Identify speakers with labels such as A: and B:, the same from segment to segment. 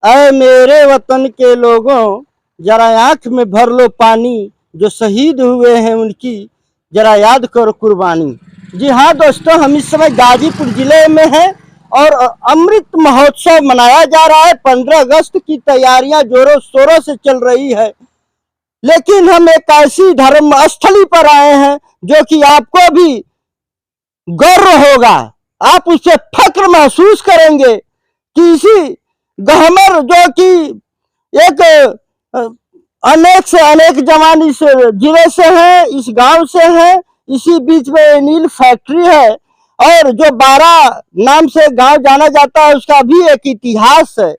A: ऐ मेरे वतन के लोगों, जरा आंख में भर लो पानी, जो शहीद हुए हैं उनकी जरा याद करो कुर्बानी। जी हाँ दोस्तों, हम इस समय गाजीपुर जिले में हैं और अमृत महोत्सव मनाया जा रहा है। 15 अगस्त की तैयारियां जोरों शोरों से चल रही है, लेकिन हम एक ऐसी धर्म स्थली पर आए हैं जो कि आपको भी गर्व होगा, आप उससे फक्र महसूस करेंगे कि इसी गहमर जो कि एक अनेक से अनेक जवान इस जिले से हैं, इस गांव से हैं। इसी बीच में नील फैक्ट्री है और जो 12 नाम से गांव जाना जाता है उसका भी एक इतिहास है।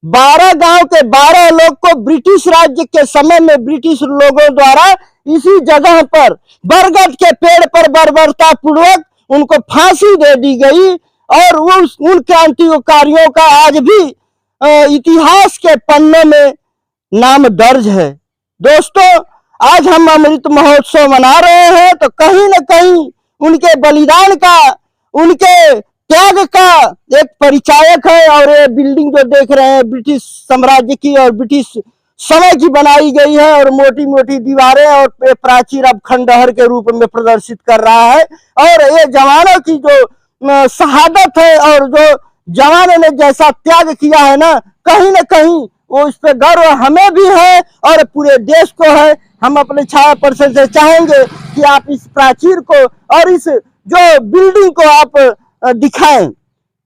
A: 12 गांव के 12 लोग को ब्रिटिश राज्य के समय में ब्रिटिश लोगों द्वारा इसी जगह पर बरगद के पेड़ पर बर्बरता पूर्वक उनको फांसी दे दी गई और उन क्रांतिकारियों का आज भी इतिहास के पन्नों में नाम दर्ज है। दोस्तों, आज हम अमृत महोत्सव मना रहे हैं तो कहीं न कहीं उनके बलिदान का, उनके त्याग का एक परिचायक है। और ये बिल्डिंग जो देख रहे हैं ब्रिटिश साम्राज्य की और ब्रिटिश समय की बनाई गई है और मोटी मोटी दीवारें और प्राचीर अब खंडहर के रूप में प्रदर्शित कर रहा है। और ये जवानों की जो शहादत है और जो जवानों ने जैसा त्याग किया है ना, कहीं न कहीं वो इस पे गर्व हमें भी है और पूरे देश को है। हम अपने छाया पर्सन से चाहेंगे कि आप इस प्राचीर को और इस जो बिल्डिंग को आप दिखाएं।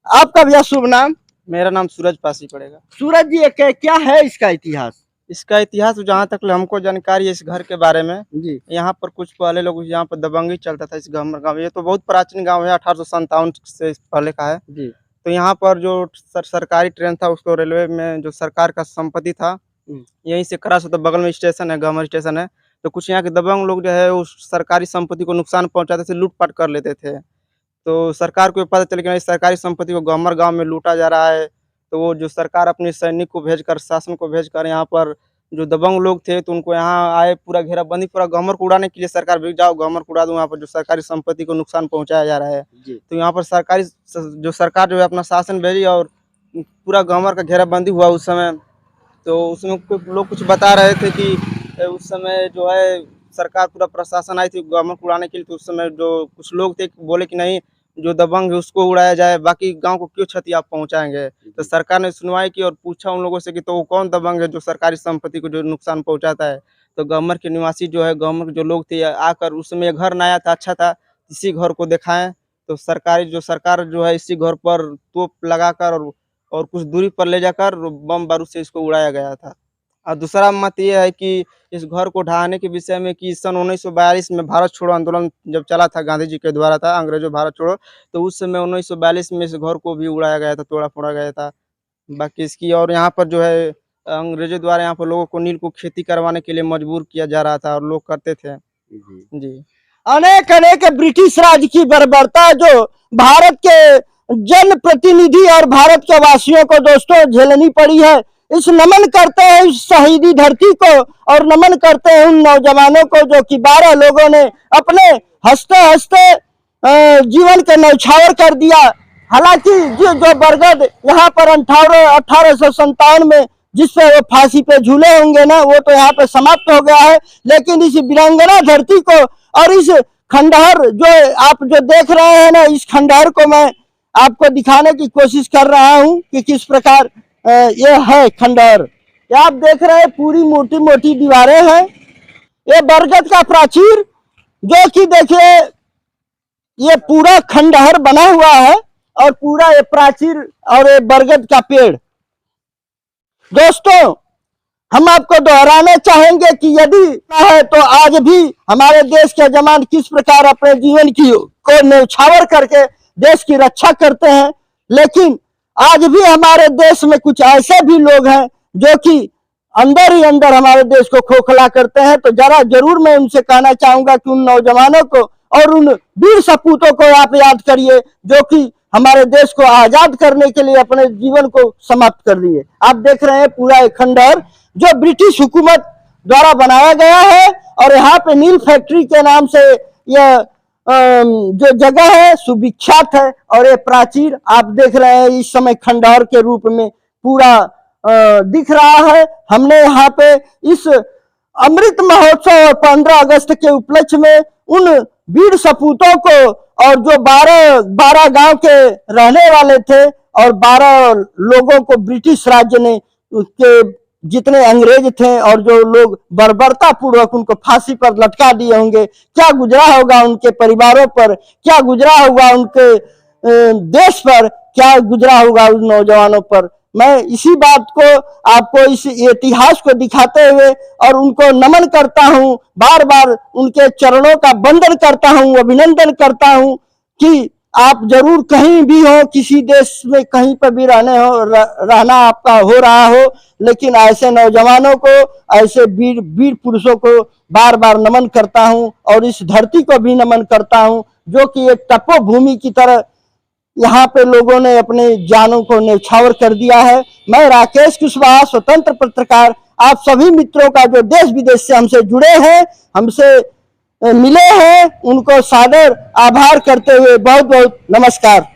A: आपका भैया शुभ नाम?
B: मेरा नाम सूरज पासी पड़ेगा।
A: सूरज जी, क्या है इसका इतिहास?
B: इसका इतिहास जहाँ तक हमको जानकारी है इस घर के बारे में
A: जी।
B: यहाँ पर कुछ पहले लोग यहाँ पर दबंगी चलता था इस गाँव। ये तो बहुत प्राचीन गांव है, 1857 से पहले का है
A: जी।
B: तो यहाँ पर जो सरकारी ट्रेन था उसको रेलवे में जो सरकार का संपत्ति था यहीं से क्रॉस होता, बगल में स्टेशन है, गमर स्टेशन है। तो कुछ यहाँ के दबंग लोग जो है उस सरकारी संपत्ति को नुकसान पहुँचाते थे, लूटपाट कर लेते थे। तो सरकार को पता चल गया इस सरकारी संपत्ति को गमर गांव में लूटा जा रहा है। तो वो जो सरकार अपने सैनिक को भेजकर, शासन को भेजकर यहाँ पर जो दबंग लोग थे तो उनको यहाँ आए, पूरा घेराबंदी, पूरा गमर को उड़ाने के लिए सरकार भेज, जाओ गमर को उड़ा दो, वहाँ पर जो सरकारी संपत्ति को नुकसान पहुँचाया जा रहा है। तो यहाँ पर सरकार जो है अपना शासन भेजी और पूरा गमर का घेराबंदी हुआ उस समय। तो उसमें लोग कुछ बता रहे थे कि उस समय जो है सरकार, पूरा प्रशासन आई थी गमर को उड़ाने के लिए। तो उस समय जो कुछ लोग थे बोले कि नहीं, जो दबंग है उसको उड़ाया जाए, बाकी गांव को क्यों क्षति आप पहुंचाएंगे। तो सरकार ने सुनवाई की और पूछा उन लोगों से कि तो वो कौन दबंग है जो सरकारी संपत्ति को जो नुकसान पहुंचाता है। तो गमर के निवासी जो है, गमर के जो लोग थे आकर, उस समय घर नया था, अच्छा था, इसी घर को दिखाएं। तो सरकार जो है इसी घर पर तोप लगाकर और कुछ दूरी पर ले जाकर बम बारूद से इसको उड़ाया गया था। और दूसरा मत ये है कि इस घर को ढहाने के विषय में कि सन 1942 में भारत छोड़ो आंदोलन जब चला था, गांधी जी के द्वारा था, अंग्रेजों भारत छोड़ो, तो उस समय 1942 में इस घर को भी उड़ाया गया था, तोड़ा फोड़ा गया था। बाकी इसकी, और यहाँ पर जो है अंग्रेजों द्वारा यहाँ पर लोगों को नील को खेती करवाने के लिए मजबूर किया जा रहा था और लोग करते थे। जी।
A: अनेक अनेक ब्रिटिश राज की बर्बरता जो भारत के जन प्रतिनिधि और भारत के वासियों को दोस्तों झेलनी पड़ी है, इस नमन करते हैं इस शहीदी धरती को और नमन करते हैं उन नौजवानों को जो कि 12 लोगों ने अपने हंसते हंसते जीवन के न्यौछावर कर दिया। हालांकि जो बरगद यहाँ पर 1857 में जिस पे वो फांसी पे झूले होंगे ना, वो तो यहाँ पे समाप्त हो गया है। लेकिन इस वीरांगना धरती को और इस खंडहर जो आप जो देख रहे हैं ना, इस खंडहर को मैं आपको दिखाने की कोशिश कर रहा हूँ कि किस प्रकार ये है खंडहर। ये आप देख रहे हैं पूरी मोटी मोटी दीवारें हैं। ये बरगद का प्राचीर जो कि देखिए ये पूरा खंडहर बना हुआ है और पूरा ये प्राचीर और ये बरगद का पेड़। दोस्तों, हम आपको दोहराना चाहेंगे कि यदि है तो आज भी हमारे देश के जवान किस प्रकार अपने जीवन को न्यौछावर करके देश की रक्षा करते हैं। लेकिन आज भी हमारे देश में कुछ ऐसे भी लोग हैं जो कि अंदर ही अंदर हमारे देश को खोखला करते हैं। तो जरूर मैं उनसे कहना चाहूंगा कि उन नौजवानों को और उन वीर सपूतों को आप याद करिए जो कि हमारे देश को आजाद करने के लिए अपने जीवन को समाप्त कर दिए। आप देख रहे हैं पूरा एक खंडहर जो ब्रिटिश हुकूमत द्वारा बनाया गया है और यहाँ पे नील फैक्ट्री के नाम से यह जो जगह है सुविख्यात है। और ये प्राचीर आप देख रहे हैं इस समय खंडहर के रूप में पूरा दिख रहा है। हमने यहाँ पे इस अमृत महोत्सव और 15 अगस्त के उपलक्ष्य में उन वीर सपूतों को और जो 12 गांव के रहने वाले थे और 12 लोगों को ब्रिटिश राज्य ने उसके जितने अंग्रेज थे और जो लोग बर्बरता पूर्वक उनको फांसी पर लटका दिए होंगे, क्या गुजरा होगा उनके परिवारों पर, क्या गुजरा होगा उनके देश पर, क्या गुजरा होगा उन नौजवानों पर। मैं इसी बात को आपको इस इतिहास को दिखाते हुए और उनको नमन करता हूं, बार बार उनके चरणों का वंदन करता हूं, अभिनंदन करता हूं कि आप जरूर कहीं भी हो, किसी देश में कहीं पर भी रहना आपका हो रहा हो, लेकिन ऐसे नौजवानों को, ऐसे वीर पुरुषों को बार बार नमन करता हूं और इस धरती को भी नमन करता हूं जो कि एक तपोभूमि की तरह यहाँ पे लोगों ने अपने जानों को न्यौछावर कर दिया है। मैं राकेश कुशवाहा, स्वतंत्र पत्रकार, आप सभी मित्रों का जो देश विदेश से हमसे जुड़े हैं, हमसे मिले हैं, उनको सादर आभार करते हुए बहुत बहुत नमस्कार।